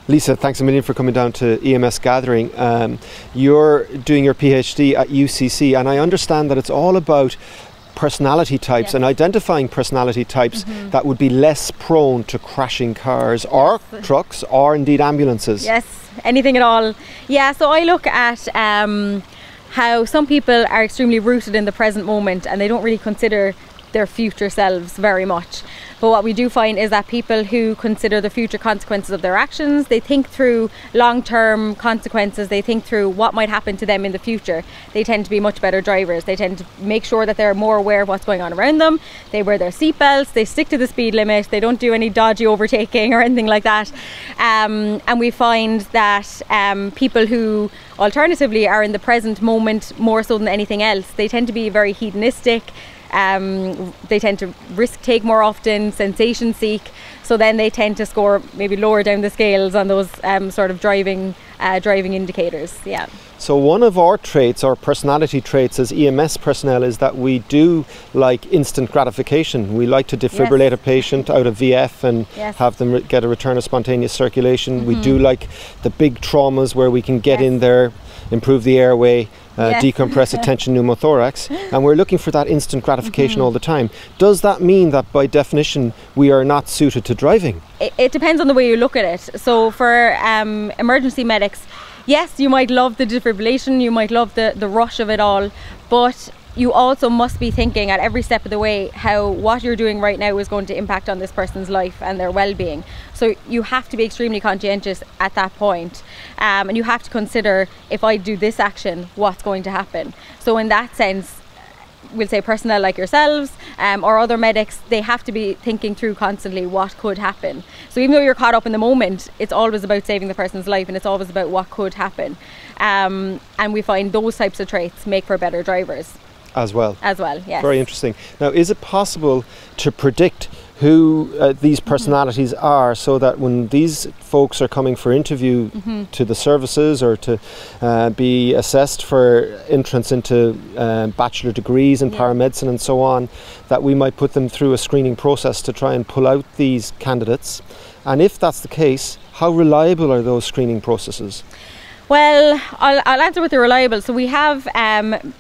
Lisa, thanks a million for coming down to EMS Gathering. You're doing your PhD at UCC, and I understand that it's all about personality types and identifying personality types that would be less prone to crashing cars or trucks or indeed ambulances. Yes, anything at all. Yeah, so I look at how some people are extremely rooted in the present moment and they don't really consider their future selves very much. But what we do find is that people who consider the future consequences of their actions, they think through long-term consequences, they think through what might happen to them in the future. They tend to be much better drivers. They tend to make sure that they're more aware of what's going on around them. They wear their seatbelts, they stick to the speed limit, they don't do any dodgy overtaking or anything like that. And we find that people who alternatively are in the present moment more so than anything else, they tend to be very hedonistic. They tend to risk take more often, sensation seek, so then they tend to score maybe lower down the scales on those sort of driving indicators. Yeah. So one of our traits, our personality traits as EMS personnel, is that we do like instant gratification. We like to defibrillate a patient out of VF and have them get a return of spontaneous circulation. We do like the big traumas where we can get in there, improve the airway, decompress a tension pneumothorax, and we're looking for that instant gratification all the time. Does that mean that by definition we are not suited to driving? It depends on the way you look at it. So for emergency medics, yes, you might love the defibrillation, you might love the rush of it all, but you also must be thinking at every step of the way how what you're doing right now is going to impact on this person's life and their well-being. So you have to be extremely conscientious at that point, and you have to consider, if I do this action, what's going to happen. So in that sense, we'll say personnel like yourselves or other medics, they have to be thinking through constantly what could happen. So even though you're caught up in the moment, it's always about saving the person's life, and it's always about what could happen. And we find those types of traits make for better drivers. As well, yes. Very interesting. Now, is it possible to predict who these personalities are, so that when these folks are coming for interview to the services or to be assessed for entrance into bachelor degrees in paramedicine and so on, that we might put them through a screening process to try and pull out these candidates? And if that's the case, how reliable are those screening processes? Well, I'll answer with the reliable. So we have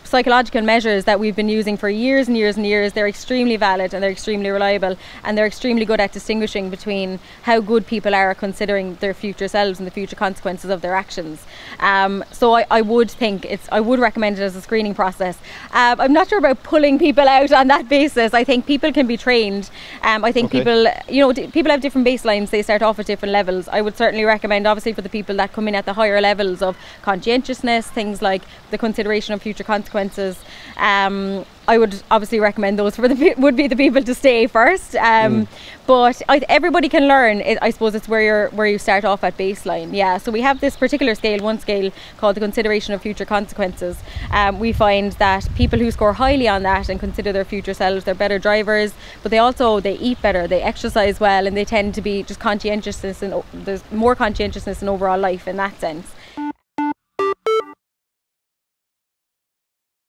psychological measures that we've been using for years and years and years. They're extremely valid and they're extremely reliable, and they're extremely good at distinguishing between how good people are at considering their future selves and the future consequences of their actions. So I would think I would recommend it as a screening process. I'm not sure about pulling people out on that basis. I think people can be trained. I think people have different baselines. They start off at different levels. I would certainly recommend, obviously, for the people that come in at the higher levels of conscientiousness, things like the consideration of future consequences, I would obviously recommend those would be the people to stay first. But everybody can learn. I suppose it's where you start off at baseline. Yeah. So we have this particular scale, one scale called the consideration of future consequences. We find that people who score highly on that and consider their future selves, they're better drivers, but they eat better, they exercise well, and they tend to be just conscientiousness, and there's more conscientiousness in overall life in that sense.